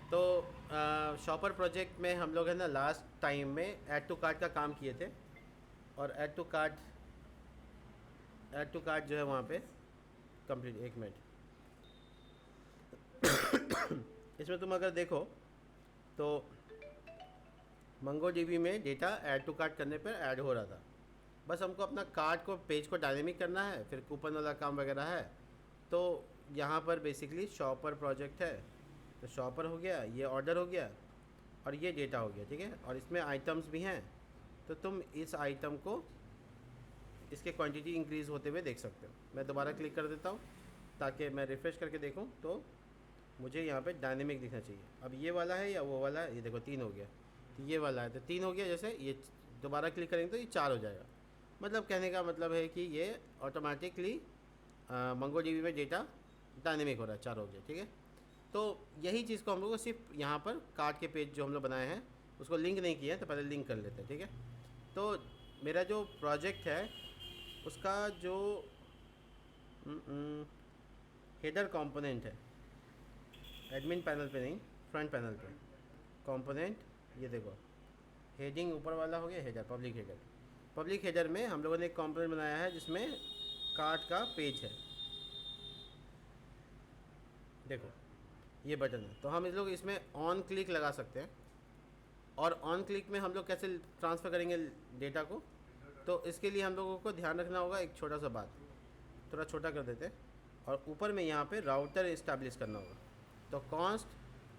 तो shopper project में हम लोग है ना लास्ट टाइम में ऐड टू कार्ट का काम किए थे। और ऐड टू कार्ट जो है वहाँ पे कंप्लीट। एक मिनट, इसमें तुम अगर देखो तो मंगो डीबी में डेटा ऐड टू कार्ट करने पर ऐड हो रहा था। बस हमको अपना कार्ट को पेज को डायनेमिक करना है, फिर कूपन वाला काम वगैरह है। तो यहाँ पर बेसिकली शॉपर प्रोजेक्ट है, तो शॉपर हो गया, ये ऑर्डर हो गया और ये डेटा हो गया, ठीक है। और इसमें आइटम्स भी हैं, तो तुम इस आइटम को इसके क्वांटिटी इंक्रीज़ होते हुए देख सकते हो। मैं दोबारा क्लिक कर देता हूँ ताकि मैं रिफ़्रेश करके देखूँ, तो मुझे यहाँ पे डायनेमिक दिखना चाहिए। अब ये वाला है या वो वाला है, ये देखो 3 हो गया, तो ये वाला है तो 3 हो गया। जैसे ये दोबारा क्लिक करेंगे तो ये 4 हो जाएगा। मतलब कहने का मतलब है कि ये ऑटोमेटिकली मंगो डीबी में डेटा डायनेमिक हो रहा है, 4 हो गया, ठीक है। तो यही चीज़ को हम लोग को सिर्फ यहाँ पर कार्ड के पेज जो हम लोग बनाए हैं उसको लिंक नहीं किए हैं, तो पहले लिंक कर लेते हैं, ठीक है। तो मेरा जो प्रोजेक्ट है उसका जो हेडर कंपोनेंट है, एडमिन पैनल पे नहीं, फ्रंट पैनल पे कंपोनेंट, ये देखो हेडिंग ऊपर वाला हो गया, header, public header. Public header में हम लोगों ने एक कंपोनेंट बनाया है जिसमें कार्ड का पेज है, देखो ये बटन है। तो हम इस लोग इसमें ऑन क्लिक लगा सकते हैं। और ऑन क्लिक में हम लोग कैसे ट्रांसफ़र करेंगे डेटा को, तो इसके लिए हम लोगों को ध्यान रखना होगा एक छोटा सा बात, थोड़ा छोटा कर देते हैं। और ऊपर में यहाँ पे राउटर इस्टेब्लिश करना होगा, तो कॉन्स्ट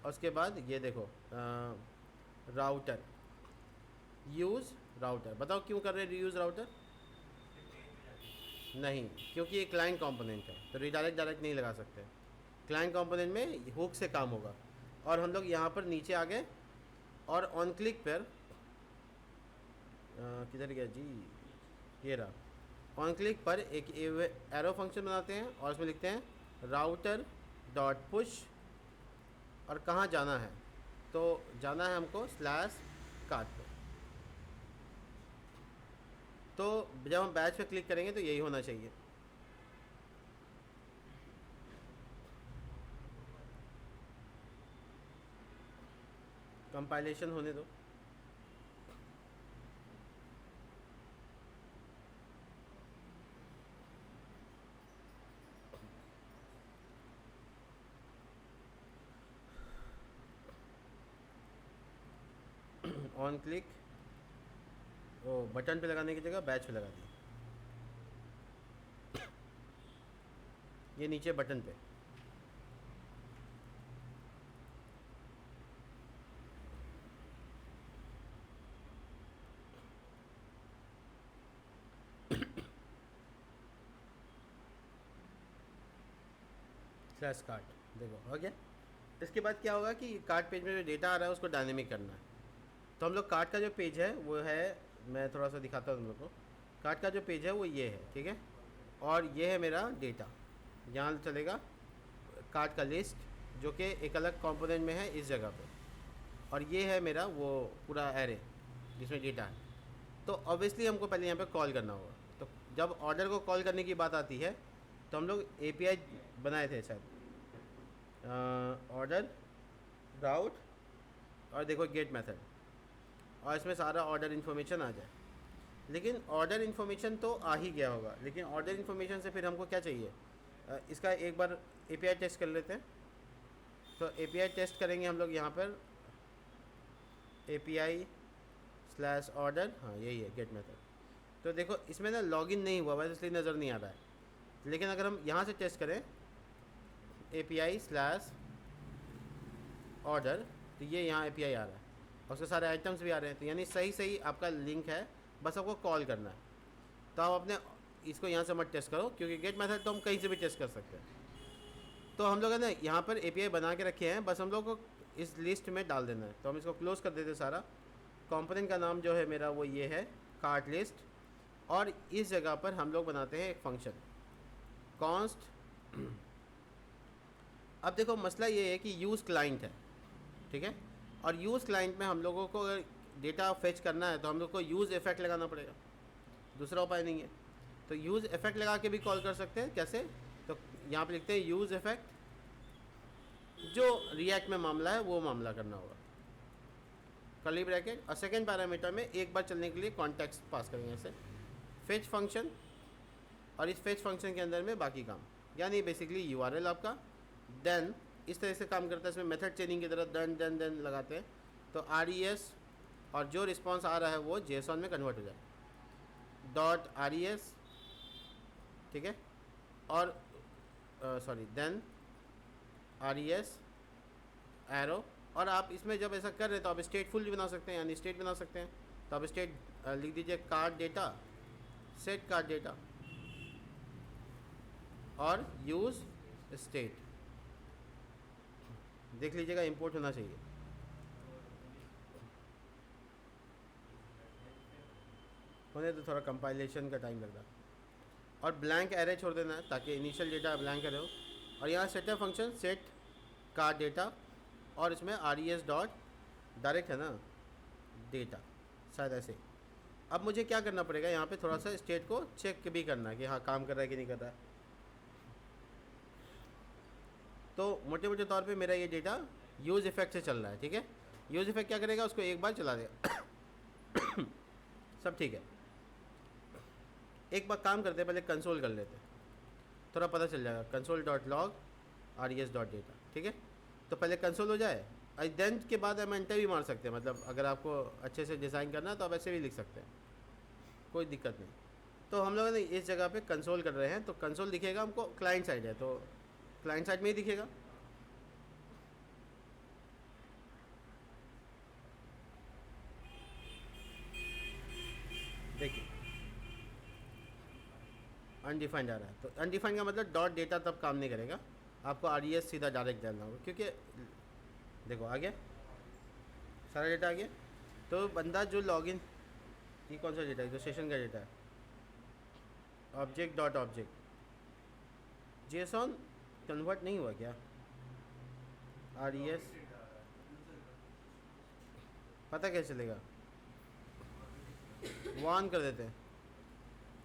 और उसके बाद ये देखो राउटर, यूज़ राउटर। बताओ क्यों कर रहे हैं रीयूज़ राउटर? नहीं, क्योंकि ये क्लाइंट कंपोनेंट है, तो रिडायरेक्ट डायरेक्ट नहीं लगा सकते। क्लाइंट कंपोनेंट में हुक से काम होगा। और हम लोग यहाँ पर नीचे आ गए और ऑन क्लिक पर किधर गया जी, ये रहा। ऑन क्लिक पर एक एरो फंक्शन बनाते हैं और उसमें लिखते हैं राउटर डॉट पुश, और कहाँ जाना है, तो जाना है हमको स्लैश कार्ट पे। तो जब हम बैच पे क्लिक करेंगे तो यही होना चाहिए। कंपाइलेशन होने दो। ऑन क्लिक वो बटन पे लगाने की जगह बैच पे लगा दी, ये नीचे बटन पे। स्लैश कार्ट, देखो हो गया। इसके बाद क्या होगा कि कार्ट पेज में जो डेटा आ रहा है उसको डायनेमिक करना है। तो हम लोग कार्ट का जो पेज है वो है, मैं थोड़ा सा दिखाता हूँ तुम लोग को। कार्ट का जो पेज है वो ये है, ठीक है। और ये है मेरा डेटा, यहाँ चलेगा कार्ट का लिस्ट जो कि एक अलग कंपोनेंट में है इस जगह पे। और ये है मेरा वो पूरा एरे जिसमें डेटा है। तो ऑब्वियसली हमको पहले यहाँ पे कॉल करना होगा। तो जब ऑर्डर को कॉल करने की बात आती है तो हम लोग एपीआई बनाए थे शायद, ऑर्डर राउट और देखो गेट मेथड, और इसमें सारा ऑर्डर इन्फॉर्मेशन आ जाए। लेकिन ऑर्डर इन्फॉर्मेशन तो आ ही गया होगा, लेकिन ऑर्डर इन्फॉर्मेशन से फिर हमको क्या चाहिए, इसका एक बार एपीआई टेस्ट कर लेते हैं। तो एपीआई टेस्ट करेंगे हम लोग यहाँ पर, एपीआई स्लैश ऑर्डर, हाँ यही है गेट मेथड। तो देखो इसमें ना लॉगिन नहीं हुआ बस इसलिए नज़र नहीं आ रहा है। लेकिन अगर हम यहाँ से टेस्ट करें एपीआई स्लैश ऑर्डर, तो ये यहाँ एपीआई आ रहा है और उसके सारे आइटम्स भी आ रहे हैं। तो यानी सही सही आपका लिंक है, बस आपको कॉल करना है। तो आप अपने इसको यहाँ से मत टेस्ट करो, क्योंकि गेट मेथड तो हम कहीं से भी टेस्ट कर सकते हैं। तो हम लोग है ना यहाँ पर एपीआई बना के रखे हैं, बस हम लोग को इस लिस्ट में डाल देना है। तो हम इसको क्लोज़ कर देते हैं सारा। कंपोनेंट का नाम जो है मेरा वो ये है कार्ट लिस्ट। और इस जगह पर हम लोग बनाते हैं एक फंक्शन कॉन्स्ट। अब देखो मसला ये है कि यूज़ क्लाइंट है, ठीक है। और यूज़ क्लाइंट में हम लोगों को अगर डेटा फेच करना है तो हम लोग को यूज़ इफेक्ट लगाना पड़ेगा, दूसरा उपाय नहीं है। तो यूज़ इफेक्ट लगा के भी कॉल कर सकते हैं। कैसे, तो यहाँ पे लिखते हैं यूज़ इफेक्ट जो रिएक्ट में मामला है वो मामला करना होगा, कर्ली ब्रैकेट, और सेकेंड पैरामीटर में एक बार चलने के लिए कॉन्टेक्स्ट पास करेंगे ऐसे फेच फंक्शन, और इस फेच फंक्शन के अंदर में बाकी काम, यानी बेसिकली यूआरएल आपका देन इस तरह से काम करता है। इसमें मेथड चेनिंग की तरह देन लगाते हैं तो RES और जो रिस्पांस आ रहा है वो JSON में कन्वर्ट हो जाए .RES, ठीक है, और सॉरी देन RES एरो। और आप इसमें जब ऐसा कर रहे हैं तो आप स्टेटफुल भी बना सकते हैं, यानी स्टेट बना सकते हैं। तो आप स्टेट लिख दीजिए card data, set card data और यूज़ स्टेट, देख लीजिएगा इंपोर्ट होना चाहिए। होने तो थोड़ा कंपाइलेशन का टाइम लगता है। और ब्लैंक एरे छोड़ देना है ताकि इनिशियल डेटा ब्लैंक एरे हो। और यहाँ setup function set card data, और इसमें RES डॉट डायरेक्ट है ना डेटा, शायद ऐसे। अब मुझे क्या करना पड़ेगा, यहाँ पे थोड़ा सा स्टेट को चेक भी करना है कि हाँ काम कर रहा है कि नहीं कर रहा है। तो मोटे मोटे तौर पे मेरा ये डेटा यूज़ इफेक्ट से चल रहा है, ठीक है। यूज़ इफेक्ट क्या करेगा, उसको एक बार चला देगा सब ठीक है। एक बार काम करते हैं, पहले कंसोल कर लेते हैं, थोड़ा पता चल जाएगा। Console dot log RES dot data, ठीक है। तो पहले कंसोल हो जाए, देन के बाद हम एंटर भी मार सकते हैं, मतलब अगर आपको अच्छे से डिज़ाइन करना है तो आप ऐसे भी लिख सकते हैं, कोई दिक्कत नहीं। तो हम लोग ने इस जगह पे कंसोल कर रहे हैं, तो कंसोल दिखेगा हमको, क्लाइंट साइड है तो क्लाइंट साइड में ही दिखेगा। देखिए अनडिफाइंड आ रहा है, तो अनडिफाइंड का मतलब डॉट डेटा तब काम नहीं करेगा, आपको RES सीधा डायरेक्ट डालना होगा, क्योंकि देखो आ गया सारा डेटा आ गया। तो बंदा जो लॉगिन, ये कौन सा डेटा है, जो सेशन का डेटा है, object dot object, JSON convert नहीं हुआ क्या, RES पता कैसे चलेगा, वन कर देते हैं,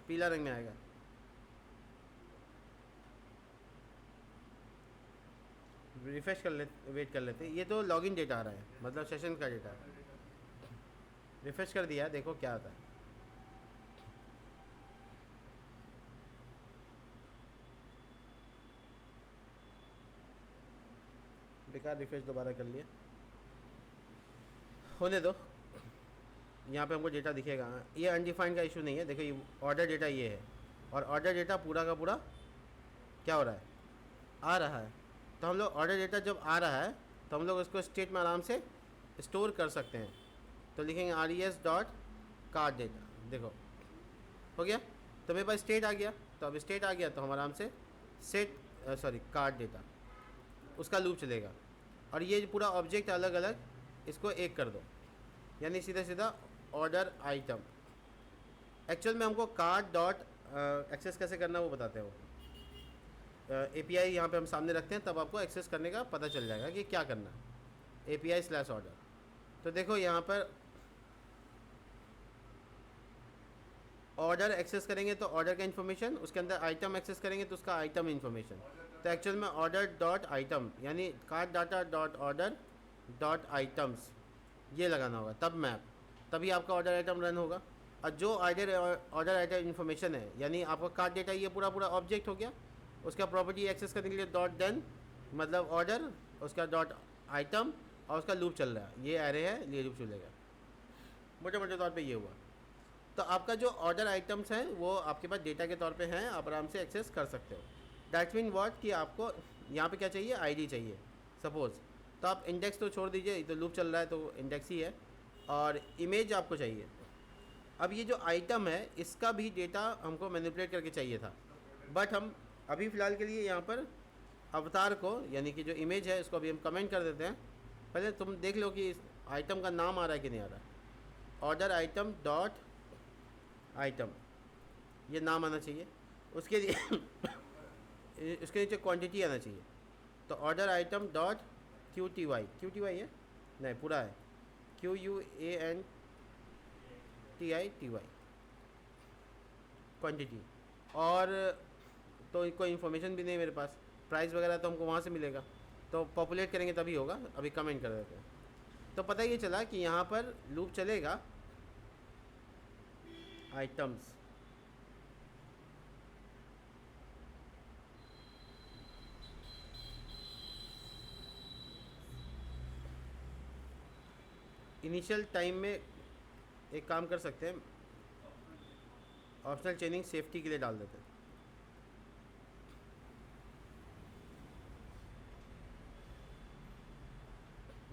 पीला रंग में आएगा। रिफ्रेश कर लेते, वेट कर लेते, ये तो लॉगिन डेटा आ रहा है, मतलब सेशन का डेटा है। रिफ्रेश कर दिया, देखो क्या आता है। बेकार रिफ्रेश दोबारा कर लिया, होने दो। यहाँ पे हमको डेटा दिखेगा, ये अनडिफाइंड का इशू नहीं है। देखो ये ऑर्डर डेटा ये है, और ऑर्डर डेटा पूरा का पूरा क्या हो रहा है, आ रहा है। तो हम लोग ऑर्डर डेटा जब आ रहा है तो हम लोग उसको स्टेट में आराम से स्टोर कर सकते हैं। तो लिखेंगे RES डॉट कार्ड डेटा, देखो हो गया। तो मेरे पास स्टेट आ गया, तो अब स्टेट आ गया तो हम आराम से सेट सॉरी कार्ड डेटा, उसका लूप चलेगा। और ये पूरा ऑब्जेक्ट अलग अलग इसको एक कर दो, यानी सीधा सीधा ऑर्डर आइटम। एक्चुअल में हमको कार्ड डॉट एक्सेस कैसे करना है वो बताते हैं। वो API यहाँ पे हम सामने रखते हैं, तब आपको एक्सेस करने का पता चल जाएगा कि क्या करना है। API/order, तो देखो यहाँ पर ऑर्डर एक्सेस करेंगे तो ऑर्डर का इन्फॉर्मेशन, उसके अंदर आइटम एक्सेस करेंगे तो उसका आइटम इन्फॉर्मेशन। तो एक्चुअल में ऑर्डर डॉट आइटम यानी card data dot order dot items ये लगाना होगा, तब मैप, तभी आपका ऑर्डर आइटम रन होगा। और जो ऑर्डर आइटम इन्फॉर्मेशन है, यानी आपका कार्ड डेटा ये पूरा पूरा ऑब्जेक्ट हो गया, उसका प्रॉपर्टी एक्सेस करने के लिए डॉट देन मतलब ऑर्डर, उसका डॉट आइटम, और उसका लूप चल रहा है, ये एरे है, ये लूप चलेगा। मोटे मोटे तौर पे ये हुआ। तो आपका जो ऑर्डर आइटम्स हैं वो आपके पास डेटा के तौर पे हैं, आप आराम से एक्सेस कर सकते हो। दैट्स मीन व्हाट कि आपको यहाँ पे क्या चाहिए, आईडी चाहिए सपोज़, तो आप इंडेक्स तो छोड़ दीजिए, तो लूप चल रहा है तो इंडेक्स ही है। और इमेज आपको चाहिए। अब ये जो आइटम है इसका भी डेटा हमको मैनिपुलेट करके चाहिए था, बट हम अभी फ़िलहाल के लिए यहाँ पर अवतार को यानी कि जो इमेज है इसको अभी हम कमेंट कर देते हैं। पहले तुम देख लो कि इस आइटम का नाम आ रहा है कि नहीं आ रहा है। ऑर्डर आइटम डॉट आइटम ये नाम आना चाहिए, उसके लिए उसके नीचे क्वांटिटी आना चाहिए। तो ऑर्डर आइटम डॉट QTY है, नहीं पूरा है QUANTITY क्वांटिटी। और तो कोई इन्फॉर्मेशन भी नहीं मेरे पास, प्राइस वगैरह तो हमको वहाँ से मिलेगा। तो तो पॉपुलेट करेंगे तभी होगा, अभी कमेंट कर देते हैं। तो पता ये चला कि यहाँ पर लूप चलेगा आइटम्स, इनिशियल टाइम में एक काम कर सकते हैं, ऑप्शनल चेनिंग सेफ्टी के लिए डाल देते हैं।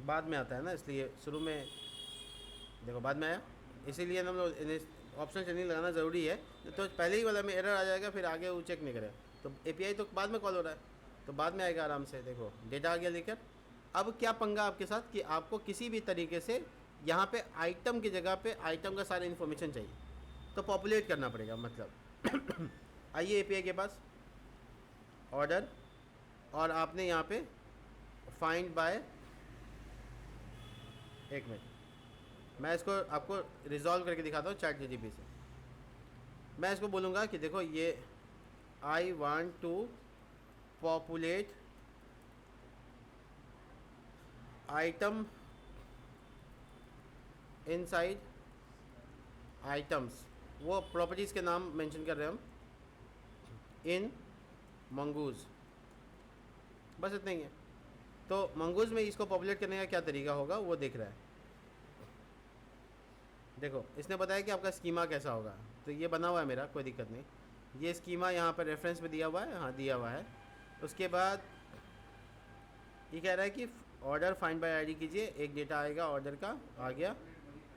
बाद में आता है ना, इसलिए शुरू में देखो बाद में आया, इसीलिए हम लोग ऑप्शनल चेनिंग लगाना ज़रूरी है। तो पहले ही वाला में एरर आ जाएगा, फिर आगे वो चेक नहीं करेगा। तो एपीआई तो बाद में कॉल हो रहा है, तो बाद में आएगा आराम से। देखो डेटा आ गया लेकर। अब क्या पंगा आपके साथ कि आपको किसी भी तरीके से यहाँ पे आइटम की जगह पे आइटम का सारा इन्फॉर्मेशन चाहिए, तो पॉपुलेट करना पड़ेगा। मतलब आइए एपीआई के पास, ऑर्डर, और आपने यहाँ पे फाइंड बाय, एक मिनट मैं इसको आपको रिजॉल्व करके दिखाता हूँ चैट जीटीपी से। मैं इसको बोलूँगा कि देखो ये I want to populate item inside items, वो प्रॉपर्टीज़ के नाम मेंशन कर रहे हैं हम, इन मंगूज़, बस इतना ही है। तो मंगूज़ में इसको पॉपुलेट करने का क्या तरीका होगा वो देख रहा है। देखो इसने बताया कि आपका स्कीमा कैसा होगा, तो ये बना हुआ है मेरा, कोई दिक्कत नहीं। ये स्कीमा यहाँ पर रेफरेंस में दिया हुआ है, हाँ दिया हुआ है। उसके बाद ये कह रहा है कि ऑर्डर फाइंड बाय आईडी कीजिए, एक डेटा आएगा ऑर्डर का, आ गया,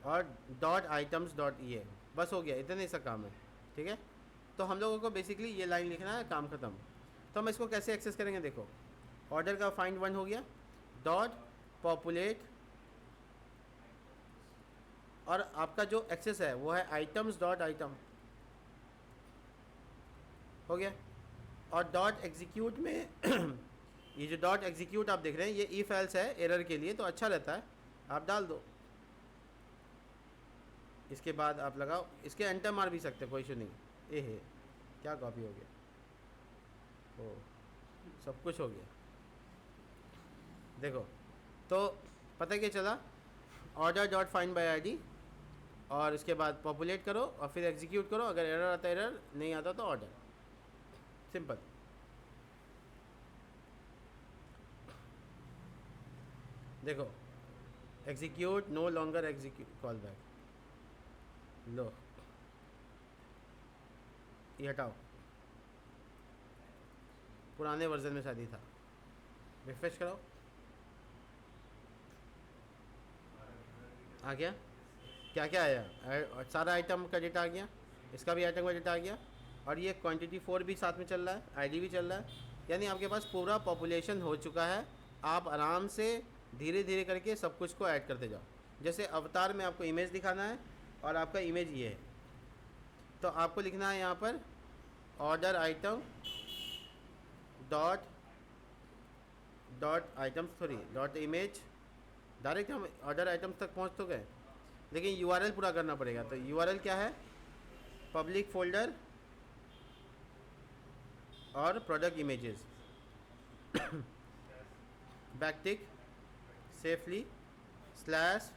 और डॉट आइटम्स डॉट ये, बस हो गया, इतना ही सा काम है। ठीक है, तो हम लोगों को बेसिकली ये लाइन लिखना है, काम ख़त्म। तो हम इसको कैसे एक्सेस करेंगे, देखो ऑर्डर का फाइंड वन हो गया, डॉट पॉपुलेट, और आपका जो एक्सेस है वो है आइटम्स डॉट आइटम, हो गया। और डॉट एग्जीक्यूट में ये जो डॉट एग्जीक्यूट आप देख रहे हैं ये इफ एल्स है एरर के लिए, तो अच्छा रहता है, आप डाल दो। इसके बाद आप लगाओ, इसके एंटर मार भी सकते, कोई इशू नहीं। है क्या कॉपी हो गया, ओ सब कुछ हो गया। देखो तो पता क्या चला, order dot find by ID, और इसके बाद पॉपुलेट करो और फिर एग्जीक्यूट करो, अगर एरर आता है एरर, नहीं आता तो ऑर्डर, सिंपल। देखो execute no longer execute call back, लो ये हटाओ, पुराने वर्जन में शायद ही था, रिफ्रेश कराओ, आ गया। क्या क्या आया, सारा आइटम का डेटा आ गया, इसका भी आइटम का डेटा आ गया, और ये क्वांटिटी 4 भी साथ में चल रहा है, आईडी भी चल रहा है, यानी आपके पास पूरा पॉपुलेशन हो चुका है। आप आराम से धीरे धीरे करके सब कुछ को ऐड करते जाओ। जैसे अवतार में आपको इमेज दिखाना है, और आपका इमेज ये है, तो आपको लिखना है यहाँ पर order item dot dot item, sorry dot image. Direct हम ऑर्डर आइटम्स तक पहुँच तो गए, लेकिन यूआरएल पूरा करना पड़ेगा। तो यूआरएल क्या है, पब्लिक फोल्डर और product images, backtick safely slash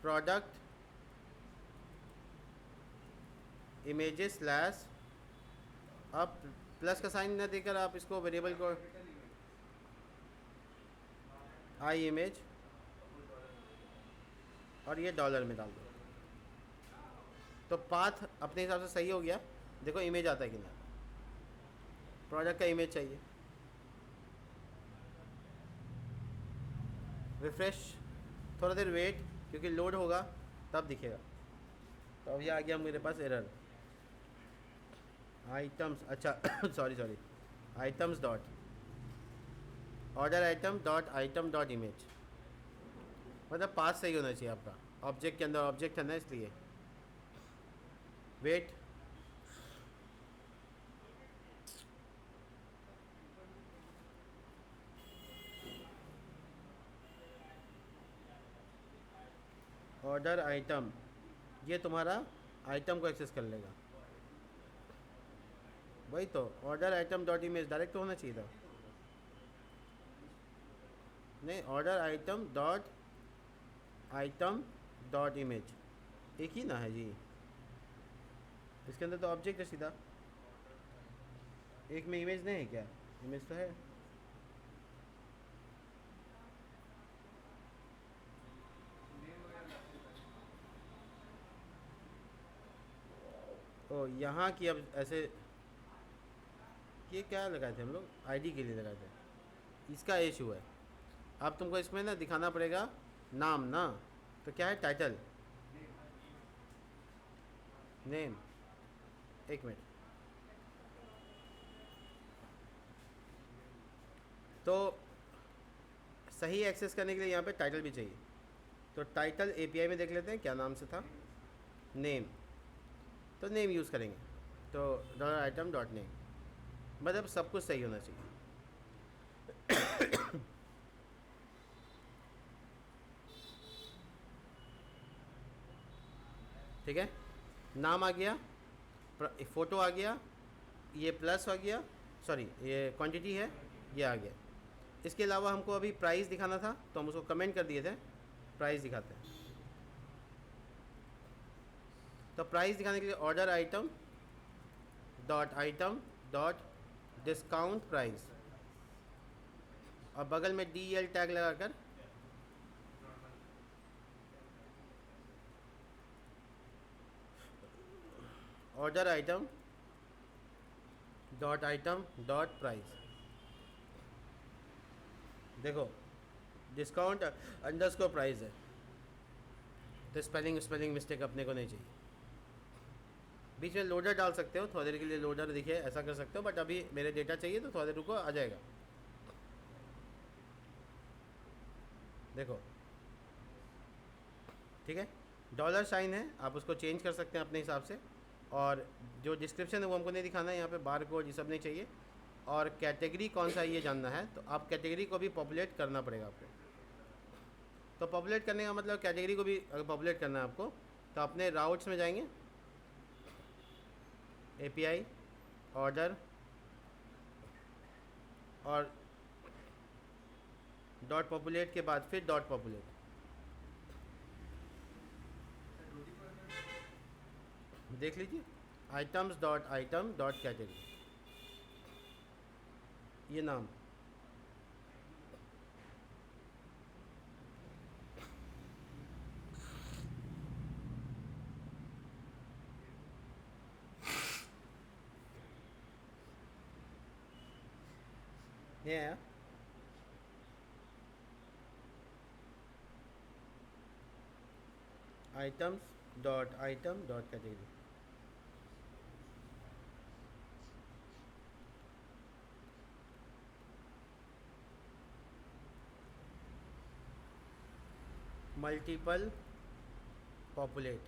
product images slash, अब प्लस का साइन न देकर आप इसको वेरिएबल को आई इमेज, और ये डॉलर में डाल दो, तो पाथ अपने हिसाब से सही हो गया। देखो इमेज आता है कि नहीं, प्रोडक्ट का इमेज चाहिए, रिफ्रेश, थोड़ा देर वेट, क्योंकि लोड होगा तब दिखेगा। तो अब ये आ गया मेरे पास एरर, आइटम्स, अच्छा sorry items dot order item dot image, मतलब पास सही होना चाहिए आपका, ऑब्जेक्ट के अंदर ऑब्जेक्ट है ना, इसलिए वेट। ऑर्डर आइटम, ये तुम्हारा आइटम को एक्सेस कर लेगा, वही तो order item dot image direct तो होना चाहिए था। नहीं, ऑर्डर आइटम डॉट इमेज एक ही ना है जी, इसके अंदर तो ऑब्जेक्ट है सीधा, एक में इमेज नहीं है क्या? इमेज तो है। ओ यहाँ की अब ऐसे, ये क्या लगाए थे हम लोग? आईडी के लिए लगाए थे, इसका इशू है। अब तुमको इसमें ना दिखाना पड़ेगा नाम ना, तो क्या है टाइटल, नेम, एक मिनट। तो सही एक्सेस करने के लिए यहाँ पे टाइटल भी चाहिए, तो टाइटल एपीआई में देख लेते हैं क्या नाम से था, नेम, तो नेम यूज़ करेंगे, तो डॉलर आइटम डॉट नेम, मतलब सब कुछ सही होना चाहिए। ठीक है, नाम आ गया, फ़ोटो आ गया, ये प्लस आ गया, सॉरी ये क्वांटिटी है, ये आ गया। इसके अलावा हमको अभी प्राइस दिखाना था, तो हम उसको कमेंट कर दिए थे, प्राइस दिखाते हैं। तो प्राइस दिखाने के लिए order item dot discount price, और बगल में DL टैग लगाकर ऑर्डर आइटम डॉट प्राइस। देखो डिस्काउंट अंडरस्कोर प्राइस है, तो स्पेलिंग मिस्टेक अपने को नहीं चाहिए। बीच में लोडर डाल सकते हो, थोड़ी देर के लिए लोडर दिखे ऐसा कर सकते हो, बट अभी मेरे डेटा चाहिए तो थोड़ा देर रुको, आ जाएगा। देखो ठीक है, डॉलर साइन है, आप उसको चेंज कर सकते हैं अपने हिसाब से, और जो डिस्क्रिप्शन है वो हमको नहीं दिखाना है यहाँ पे, बार कोड ये सब नहीं चाहिए, और कैटेगरी कौन सा ये जानना है, तो आप कैटेगरी को भी पॉपुलेट करना पड़ेगा आपको। तो पॉपुलेट करने का मतलब कैटेगरी को भी अगर पॉपुलेट करना है आपको, तो अपने राउट्स में जाएंगे, एपीआई ऑर्डर और डॉट पॉपुलेट के बाद फिर डॉट पॉपुलेट, देख लीजिए आइटम डॉट कैटेगरी, ये नाम। ये है item dot category. Multiple populate,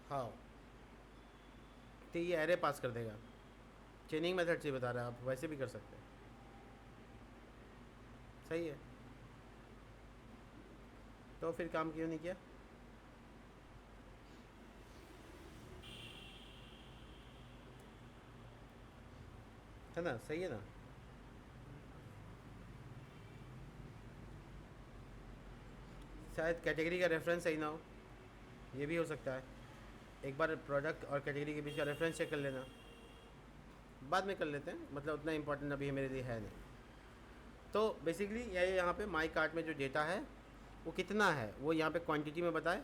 हाँ, तो ये एरे पास कर देगा, चेनिंग मेथड से बता रहा है, आप वैसे भी कर सकते हैं। सही है, तो फिर काम क्यों नहीं किया? है ना, सही है ना। शायद कैटेगरी का रेफरेंस सही ना हो, ये भी हो सकता है। एक बार प्रोडक्ट और कैटेगरी के बीच का रेफरेंस चेक कर लेना, बाद में कर लेते हैं, मतलब उतना इंपॉर्टेंट अभी मेरे लिए है नहीं। तो बेसिकली ये यहाँ पे माई कार्ट में जो डेटा है वो कितना है, वो यहाँ पे क्वांटिटी में बताए,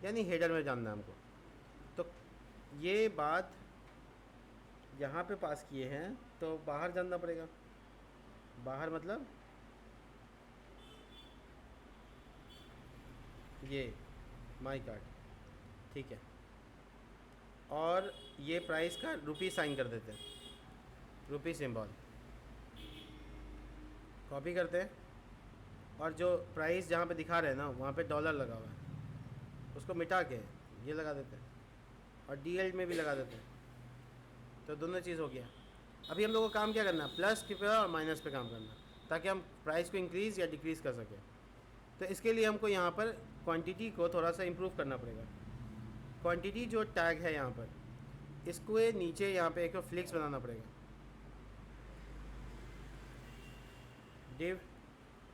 यानी हेडर में जानना है हमको। तो ये बात यहाँ पे पास किए हैं, तो बाहर जानना पड़ेगा। बाहर मतलब ये माई कार्ट, ठीक है, और ये प्राइस का रुपी साइन कर देते हैं, रुपी सिंबल कॉपी करते हैं, और जो प्राइस जहाँ पे दिखा रहे हैं ना वहाँ पे डॉलर लगा हुआ है, उसको मिटा के ये लगा देते हैं, और DL में भी लगा देते हैं, तो दोनों चीज़ हो गया। अभी हम लोग को काम क्या करना है, प्लस के पे और माइनस पे काम करना, ताकि हम प्राइस को इंक्रीज़ या डिक्रीज़ कर सकें। तो इसके लिए हमको यहाँ पर क्वांटिटी को थोड़ा सा इम्प्रूव करना पड़ेगा। क्वांटिटी जो टैग है यहाँ पर, इसको ये नीचे यहाँ पे एक फ्लिक्स बनाना पड़ेगा, डिव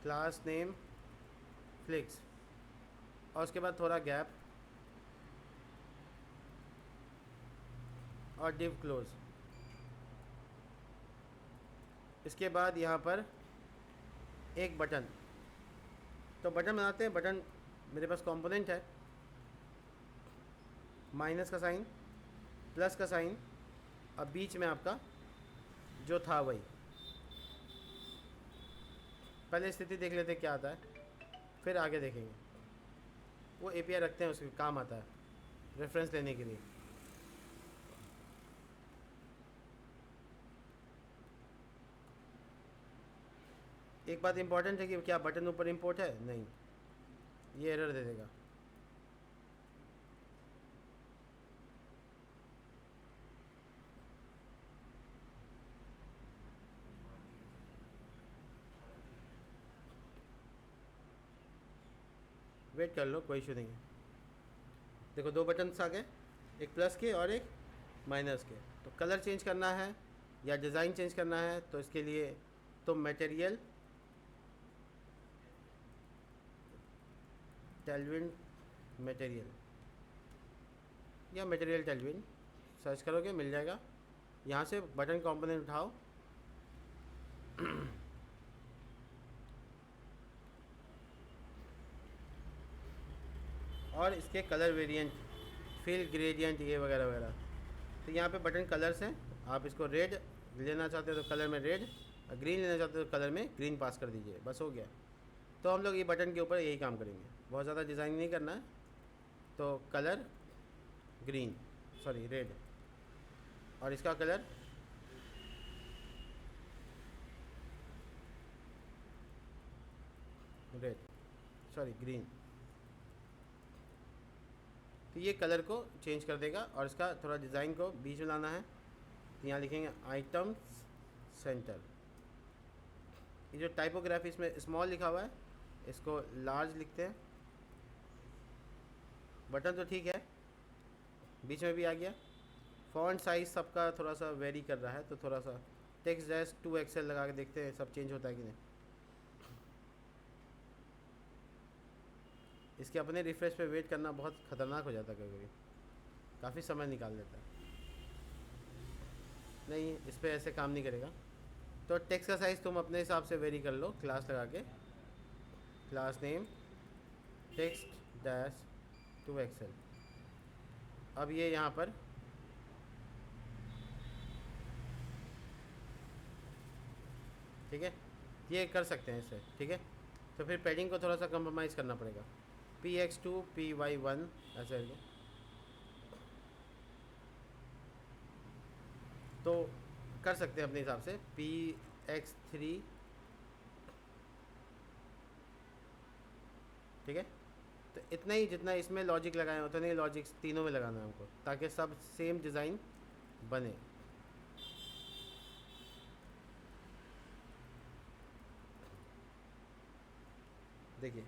क्लास नेम फ्लिक्स, और उसके बाद थोड़ा गैप और डिव क्लोज। इसके बाद यहाँ पर एक बटन, तो बटन बनाते हैं। बटन मेरे पास कंपोनेंट है, माइनस का साइन, प्लस का साइन, अब बीच में आपका जो था वही। पहले स्थिति देख लेते क्या आता है, फिर आगे देखेंगे। वो एपीआई रखते हैं, उसके काम आता है रेफरेंस लेने के लिए। एक बात इंपॉर्टेंट है कि क्या बटन ऊपर इंपोर्ट है? नहीं, ये एरर दे देगा। वेट कर लो, कोई इशू नहीं है। देखो दो बटन्स आ गए, एक प्लस के और एक माइनस के। तो कलर चेंज करना है या डिज़ाइन चेंज करना है, तो इसके लिए तो मटेरियल टेलविन मटेरियल या मटेरियल टेलविन सर्च करोगे मिल जाएगा। यहाँ से बटन कंपोनेंट उठाओ और इसके कलर वेरिएंट, फिल ग्रेडियंट, ये वगैरह वगैरह। तो यहाँ पे बटन कलर्स हैं, आप इसको रेड लेना चाहते हो तो कलर में रेड, और ग्रीन लेना चाहते हो तो कलर में ग्रीन पास कर दीजिए, बस हो गया। तो हम लोग ये बटन के ऊपर यही काम करेंगे, बहुत ज़्यादा डिज़ाइन नहीं करना है। तो कलर ग्रीन, सॉरी रेड, और इसका कलर रेड, सॉरी ग्रीन। तो ये कलर को चेंज कर देगा, और इसका थोड़ा डिज़ाइन को बीच में लाना है। तो यहाँ लिखेंगे आइटम्स सेंटर। ये जो टाइपोग्राफी इसमें स्मॉल लिखा हुआ है, इसको लार्ज लिखते हैं। बटन तो ठीक है, बीच में भी आ गया। फॉन्ट साइज़ सबका थोड़ा सा वेरी कर रहा है, तो थोड़ा सा टेक्स्ट डैश 2 XL लगा के देखते हैं सब चेंज होता है कि नहीं। इसके अपने रिफ्रेश पे वेट करना बहुत ख़तरनाक हो जाता है, कभी कभी काफ़ी समय निकाल देता है। नहीं, इस पर ऐसे काम नहीं करेगा। तो टेक्स्ट का साइज़ तुम अपने हिसाब से वेरी कर लो, क्लास लगा के, class name text dash 2 XL। अब ये यहाँ पर ठीक है, ये कर सकते हैं इससे, ठीक है। तो फिर पैडिंग को थोड़ा सा कंप्रोमाइज़ करना पड़ेगा, PX2 PY1 ऐसे करके। तो कर सकते हैं अपने हिसाब से PX3, ठीक है। तो इतना ही, जितना इसमें लॉजिक लगाए उतना ही लॉजिक तीनों में लगाना है हमको, ताकि सब सेम डिज़ाइन बने। देखिए,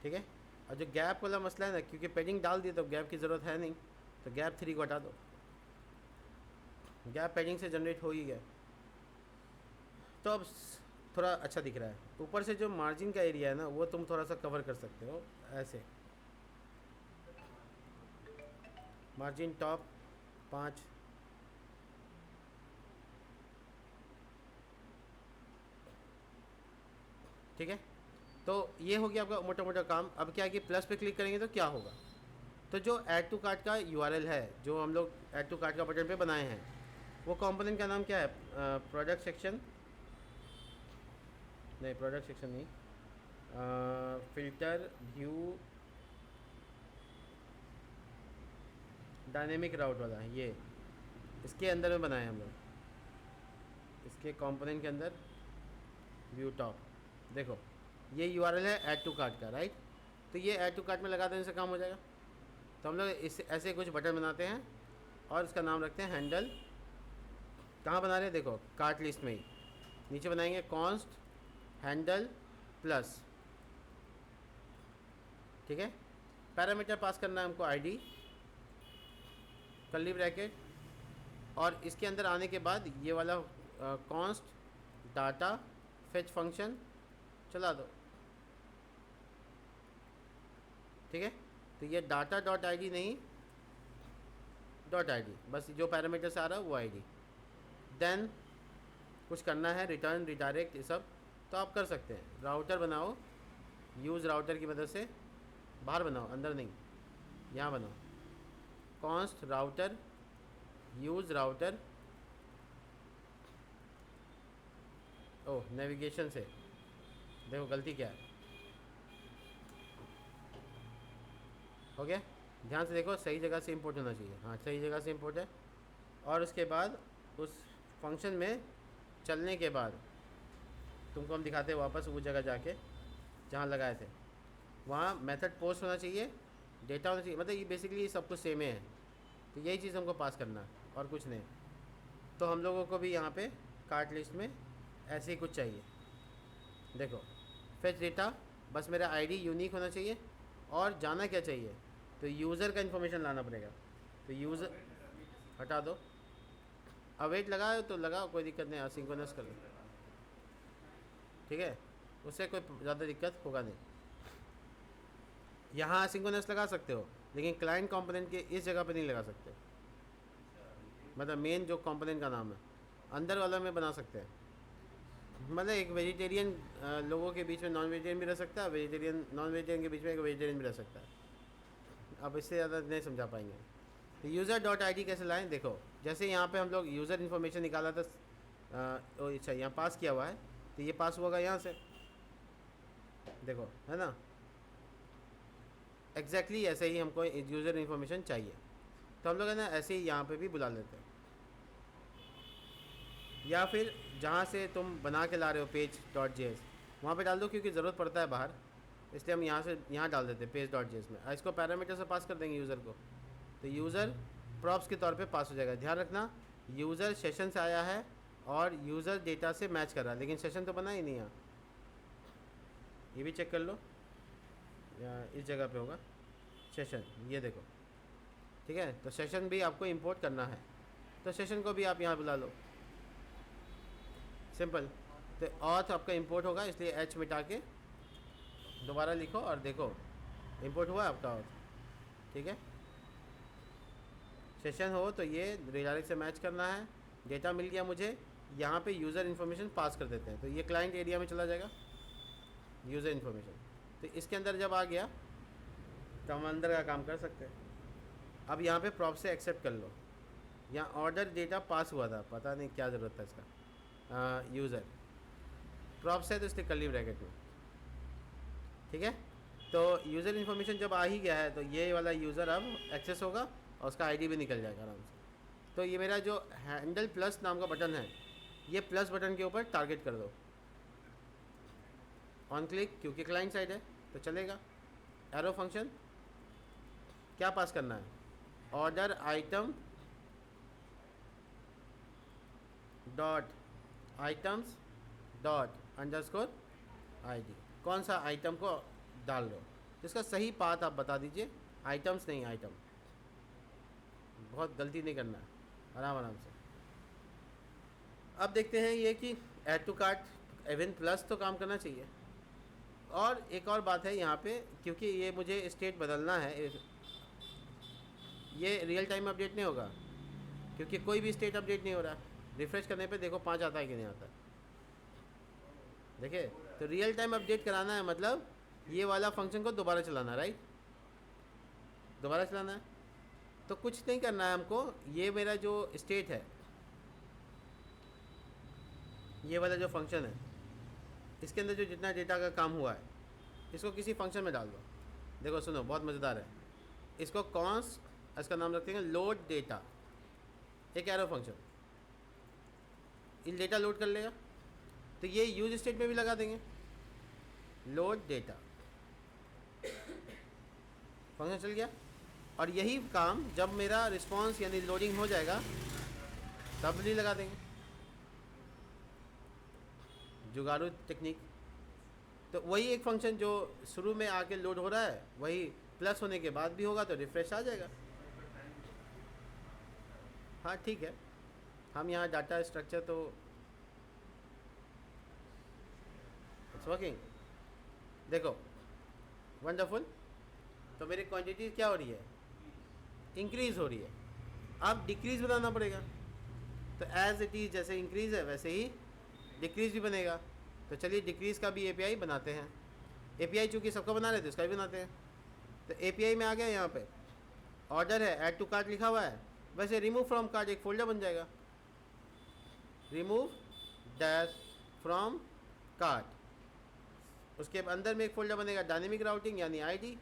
ठीक है। और जो गैप वाला मसला है ना, क्योंकि पैडिंग डाल दी तो गैप की ज़रूरत है नहीं, तो गैप 3 को हटा दो। गैप पैडिंग से जनरेट हो ही गया, तो अब थोड़ा अच्छा दिख रहा है। ऊपर से जो मार्जिन का एरिया है ना, वो तुम थोड़ा सा कवर कर सकते हो ऐसे। मार्जिन टॉप 5, ठीक है। तो ये हो गया आपका मोटा मोटा काम। अब क्या है कि प्लस पे क्लिक करेंगे तो क्या होगा, तो जो ऐड टू कार्ट का यूआरएल है, जो हम लोग ऐड टू कार्ट का बटन पे बनाए हैं, वो कंपोनेंट का नाम क्या है? प्रोडक्ट सेक्शन, नहीं प्रोडक्ट सेक्शन नहीं, फिल्टर व्यू डायनेमिक राउट वाला है ये, इसके अंदर में बनाए हम लोग। इसके कंपोनेंट के अंदर व्यू टॉप, देखो ये यूआरएल है ऐड टू कार्ट का, राइट। तो ये ऐड टू कार्ट में लगा देने से काम हो जाएगा। तो हम लोग इस ऐसे कुछ बटन बनाते हैं और इसका नाम रखते हैं हैंडल। कहाँ बना रहे हैं? देखो कार्ट लिस्ट में ही नीचे बनाएंगे कॉन्स्ट हैंडल प्लस, ठीक है। पैरामीटर पास करना है हमको आईडी, कर्ली ब्रैकेट, और इसके अंदर आने के बाद ये वाला कॉन्स्ट डाटा फेच फंक्शन चला दो, ठीक है। तो ये डाटा डॉट आई नहीं, डॉट आई, बस जो पैरामीटर से आ रहा है वो आई। देन कुछ करना है, रिटर्न, रिडायरेक्ट, ये सब तो आप कर सकते हैं। राउटर बनाओ, यूज़ राउटर की मदद से, बाहर बनाओ, अंदर नहीं, यहाँ बनाओ। कॉन्स्ट राउटर, यूज़ राउटर, ओह नेविगेशन से, देखो गलती क्या है, हो गया। ध्यान से देखो, सही जगह से इंपोर्ट होना चाहिए, हाँ सही जगह से इंपोर्ट है। और उसके बाद उस फंक्शन में चलने के बाद तुमको हम दिखाते हैं वापस वो जगह जाके जहाँ लगाए थे, वहाँ मेथड पोस्ट होना चाहिए, डेटा होना चाहिए, मतलब ये बेसिकली सब कुछ सेम है। तो यही चीज़ हमको पास करना है और कुछ नहीं। तो हम लोगों को भी यहाँ पे कार्ट लिस्ट में ऐसे ही कुछ चाहिए। देखो फेच डेटा, बस मेरा आईडी यूनिक होना चाहिए। और जाना क्या चाहिए, तो यूज़र का इन्फॉर्मेशन लाना पड़ेगा। तो यूज़र हटा दो, अवेट लगाओ तो लगाओ, कोई दिक्कत नहीं, असिंक्रोनस कर लो, ठीक है, उससे कोई ज़्यादा दिक्कत होगा नहीं। यहाँ असिंक्रोनस लगा सकते हो, लेकिन क्लाइंट कंपोनेंट के इस जगह पे नहीं लगा सकते, मतलब मेन जो कंपोनेंट का नाम है अंदर वाला में बना सकते हैं। मतलब एक वेजिटेरियन लोगों के बीच में नॉन वेजिटेरियन भी रह सकता है, वेजिटेरियन नॉन वेजिटेरियन के बीच में एक वेजिटेरियन भी रह सकता है। अब इससे ज़्यादा नहीं समझा पाएंगे। तो यूज़र डॉट आई डी कैसे लाएँ, देखो जैसे यहाँ पे हम लोग यूज़र इन्फॉर्मेशन निकाला था, अच्छा यहाँ पास किया हुआ है, तो ये पास होगा यहाँ से, देखो है ना, एग्जैक्टली ऐसे ही हमको यूज़र इन्फॉर्मेशन चाहिए। तो हम लोग है ना ऐसे ही यहाँ पे भी बुला लेते हैं, या फिर जहाँ से तुम बना के ला रहे हो पेज डॉट जे एस वहाँ पर डाल दो, क्योंकि ज़रूरत पड़ता है बाहर, इसलिए हम यहाँ से यहाँ डाल देते हैं पेज डॉट जे एस में। इसको पैरामीटर से पास कर देंगे यूज़र को, तो यूज़र प्रॉप्स के तौर पे पास हो जाएगा। ध्यान रखना यूज़र सेशन से आया है और यूज़र डेटा से मैच कर रहा है, लेकिन सेशन तो बना ही नहीं यहाँ, ये भी चेक कर लो, इस जगह पे होगा सेशन, ये देखो, ठीक है। तो सेशन भी आपको इंपोर्ट करना है, तो सेशन को भी आप यहाँ बुला लो, सिंपल। तो ऑथ आपका इंपोर्ट होगा, इसलिए एच मिटा के दोबारा लिखो और देखो इंपोर्ट हुआ आपका ऑथ, ठीक है। सेशन हो तो ये रिडायरेक्ट से मैच करना है, डेटा मिल गया मुझे, यहाँ पे यूज़र इन्फॉर्मेशन पास कर देते हैं, तो ये क्लाइंट एरिया में चला जाएगा यूज़र इन्फॉर्मेशन। तो इसके अंदर जब आ गया तो हम अंदर का काम कर सकते हैं। अब यहाँ पे प्रॉप से एक्सेप्ट कर लो, यहाँ ऑर्डर डेटा पास हुआ था, पता नहीं क्या ज़रूरत है इसका, यूज़र प्रॉप से है तो इसलिए कर्ली ब्रैकेट में, ठीक है। तो यूज़र इन्फॉर्मेशन जब आ ही गया है तो ये वाला यूज़र अब एक्सेस होगा और उसका आईडी भी निकल जाएगा आराम से। तो ये मेरा जो हैंडल प्लस नाम का बटन है, ये प्लस बटन के ऊपर टारगेट कर दो, ऑन क्लिक, क्योंकि क्लाइंट साइड है तो चलेगा। एरो फंक्शन क्या पास करना है, order item dot items dot underscore ID, कौन सा आइटम को डाल रहे हो, इसका सही पाथ आप बता दीजिए, आइटम्स नहीं आइटम, बहुत गलती नहीं करना है, आराम आराम से। अब देखते हैं ये कि add to cart even plus तो काम करना चाहिए। और एक और बात है यहाँ पे, क्योंकि ये मुझे स्टेट बदलना है, ये रियल टाइम अपडेट नहीं होगा, क्योंकि कोई भी स्टेट अपडेट नहीं हो रहा। रिफ़्रेश करने पे देखो 5 आता है कि नहीं आता, देखिए। तो रियल टाइम अपडेट कराना है, मतलब ये वाला फंक्शन को दोबारा चलाना, राइट, दोबारा चलाना है। तो कुछ नहीं करना है हमको, ये मेरा जो स्टेट है, ये वाला जो फंक्शन है, इसके अंदर जो जितना डेटा का काम हुआ है इसको किसी फंक्शन में डाल दो। देखो सुनो, बहुत मज़ेदार है, इसको कॉन्स, इसका नाम रखते हैं लोड डेटा, एक एरो फंक्शन, इन डेटा लोड कर लेगा। तो ये यूज स्टेट में भी लगा देंगे, लोड डेटा फंक्शन चल गया। और यही काम जब मेरा रिस्पांस यानी लोडिंग हो जाएगा तब भी लगा देंगे, जुगाड़ू टेक्निक। तो वही एक फंक्शन जो शुरू में आके लोड हो रहा है वही प्लस होने के बाद भी होगा, तो रिफ्रेश आ जाएगा। हाँ ठीक है, हम यहाँ डाटा स्ट्रक्चर तो वर्किंग। देखो वंडरफुल। तो मेरी क्वांटिटी क्या हो रही है, इंक्रीज़ हो रही है। अब डिक्रीज़ बनाना पड़ेगा, तो एज इट इज़ जैसे इंक्रीज़ है वैसे ही डिक्रीज़ भी बनेगा। तो चलिए डिक्रीज़ का भी एपीआई बनाते हैं। एपीआई चूँकि सबका बना रहे थे उसका भी बनाते हैं। तो एपीआई में आ गया, यहाँ पे ऑर्डर है, ऐड टू कार्ट लिखा हुआ है, वैसे रिमूव फ्रॉम कार्ट एक फोल्डर बन जाएगा, रिमूव डैश फ्रॉम कार्ट। उसके अंदर में एक फोल्डर बनेगा डायनेमिक राउटिंग यानी आईडी,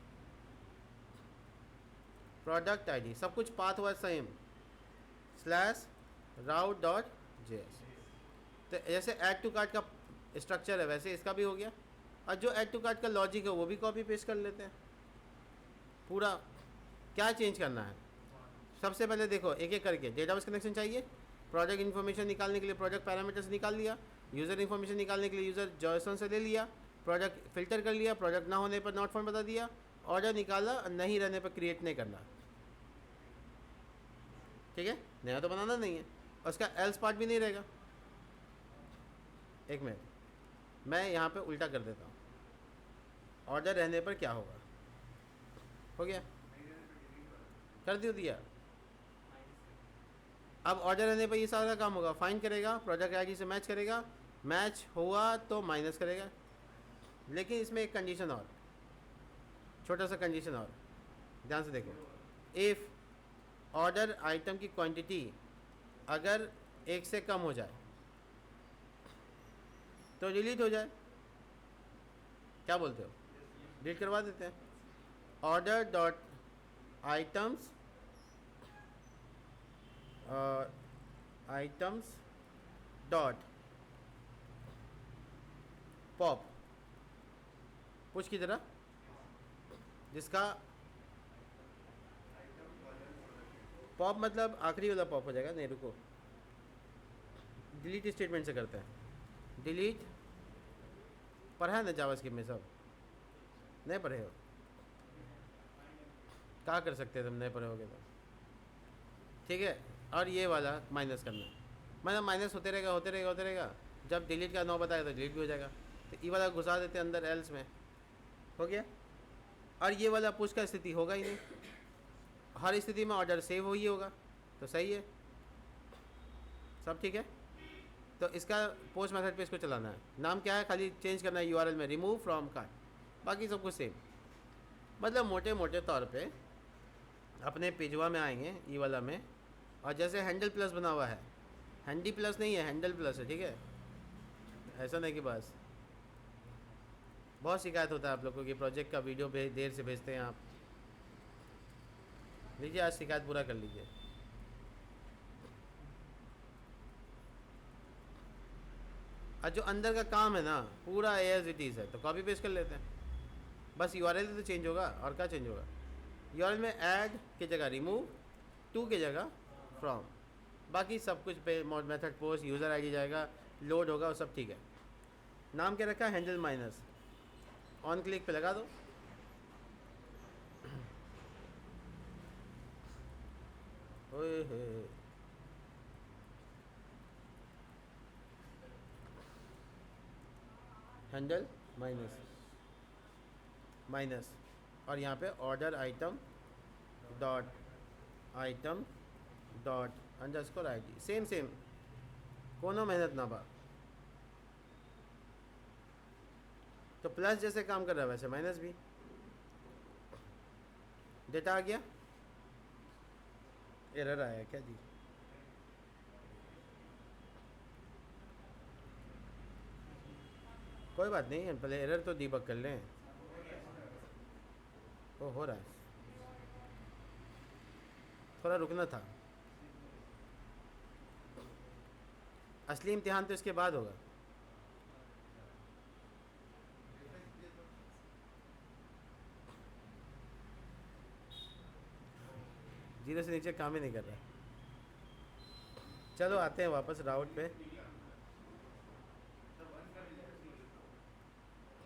प्रोडक्ट आईडी, सब कुछ पाथ हुआ सेम, स्लैश राउट डॉट जेएस। तो जैसे ऐड टू कार्ट का स्ट्रक्चर है वैसे इसका भी हो गया। और जो ऐड टू कार्ट का लॉजिक है वो भी कॉपी पेस्ट कर लेते हैं। पूरा क्या चेंज करना है, सबसे पहले देखो एक एक करके डेटाबेस कनेक्शन चाहिए, प्रोडक्ट इन्फॉर्मेशन निकालने के लिए प्रोडक्ट पैरामीटर्स निकाल लिया, यूज़र इन्फॉर्मेशन निकालने के लिए यूज़र जॉयसन से ले लिया, प्रोडक्ट फिल्टर कर लिया, प्रोडक्ट ना होने पर नॉट फाउंड बता दिया, ऑर्डर निकाला, नहीं रहने पर क्रिएट नहीं करना, ठीक है, नया तो बनाना नहीं है। और उसका एल्स पार्ट भी नहीं रहेगा। एक मिनट मैं यहाँ पे उल्टा कर देता हूँ, ऑर्डर रहने पर क्या होगा, हो गया, कर दिया। अब ऑर्डर रहने पर ये सारा काम होगा, फाइंड करेगा, प्रोडक्ट आईडी से मैच करेगा, मैच हुआ तो माइनस करेगा। लेकिन इसमें एक कंडीशन और, छोटा सा कंडीशन और, ध्यान से देखो, इफ़ ऑर्डर आइटम की क्वांटिटी अगर एक से कम हो जाए तो डिलीट हो जाए। क्या बोलते हो, डिलीट करवा देते हैं। Order dot items items dot pop, push की तरह, जिसका पॉप मतलब आखिरी वाला पॉप हो जाएगा। नहीं रुको, डिलीट स्टेटमेंट से करते हैं। डिलीट पढ़ा है ना जावास्क्रिप्ट में, सब नहीं पढ़े हो, क्या कर सकते हैं तुम नहीं पढ़े होगे तो, ठीक है। और ये वाला माइनस करना, मतलब माइनस होते रहेगा, जब डिलीट का 9 बताएगा तो डिलीट भी हो जाएगा। तो ये वाला घुसा देते हैं अंदर एल्स में, हो गया। और ये वाला पुश का स्थिति होगा ही नहीं, हर स्थिति में ऑर्डर सेव हो ही होगा, तो सही है, सब ठीक है। तो इसका पोस्ट मेथड पे इसको चलाना है, नाम क्या है खाली चेंज करना है यूआरएल में, रिमूव फ्रॉम कार्ट, बाकी सब कुछ सेम। मतलब मोटे मोटे तौर पे अपने पेजवा में आएंगे ई वाला में, और जैसे हैंडल प्लस बना हुआ है, हैंडी प्लस नहीं है, हैंडल प्लस है, ठीक है। ऐसा नहीं कि बस, बहुत शिकायत होता है आप लोगों की प्रोजेक्ट का वीडियो देर से भेजते हैं आप। लीजिए आज शिकायत पूरा कर लीजिए। और जो अंदर का काम है ना पूरा एज इट इज़ है, तो कॉपी पेस्ट कर लेते हैं, बस यूआरएल तो चेंज होगा, और क्या चेंज होगा, यूआरएल में ऐड की जगह रिमूव, टू की जगह फ्रॉम, बाकी सब कुछ पे मेथड पोस्ट यूज़र आईडी जाएगा, लोड होगा, वो सब ठीक है। नाम क्या रखा है, हैंडल माइनस, ऑन क्लिक पे लगा दो। ओए हैंडल माइनस माइनस, और यहाँ पे order item dot underscore ID, same कोनो मेहनत ना बा। तो प्लस जैसे काम कर रहा है वैसे माइनस भी। डेटा आ गया, एरर आया क्या जी, कोई बात नहीं, पहले एरर तो डीबग कर लें। वो हो रहा है, थोड़ा रुकना था, असली इम्तिहान तो इसके बाद होगा। जीरो से नीचे काम ही नहीं कर रहा। चलो आते हैं वापस राउट पे,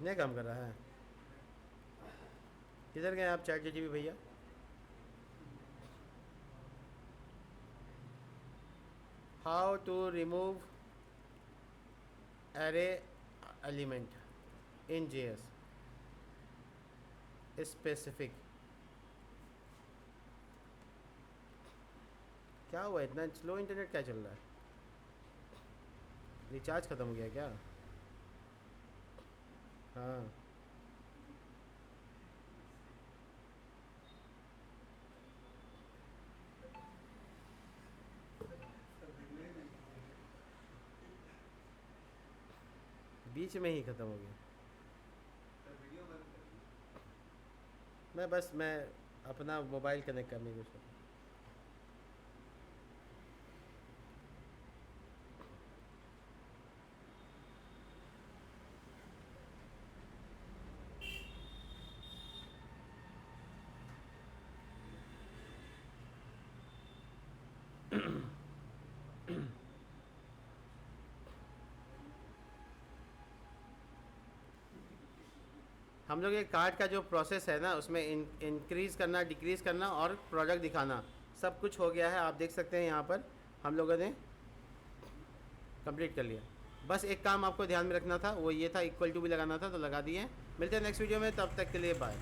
नहीं काम कर रहा है, किधर गए आप चैट जीटीपी भैया। How to remove array element, in JS specific. क्या हुआ, इतना स्लो इंटरनेट क्या चल रहा है? रिचार्ज ख़त्म हो गया क्या? हाँ। बीच में ही ख़त्म हो गया। मैं अपना मोबाइल कनेक्ट करने की कोशिश कर। हम लोग ये कार्ड का जो प्रोसेस है ना, उसमें इंक्रीज़ करना, डिक्रीज़ करना और प्रोडक्ट दिखाना सब कुछ हो गया है। आप देख सकते हैं यहाँ पर हम लोगों ने कंप्लीट कर लिया। बस एक काम आपको ध्यान में रखना था, वो ये था इक्वल टू भी लगाना था, तो लगा दिए। मिलते हैं नेक्स्ट वीडियो में, तब तक के लिए बाय।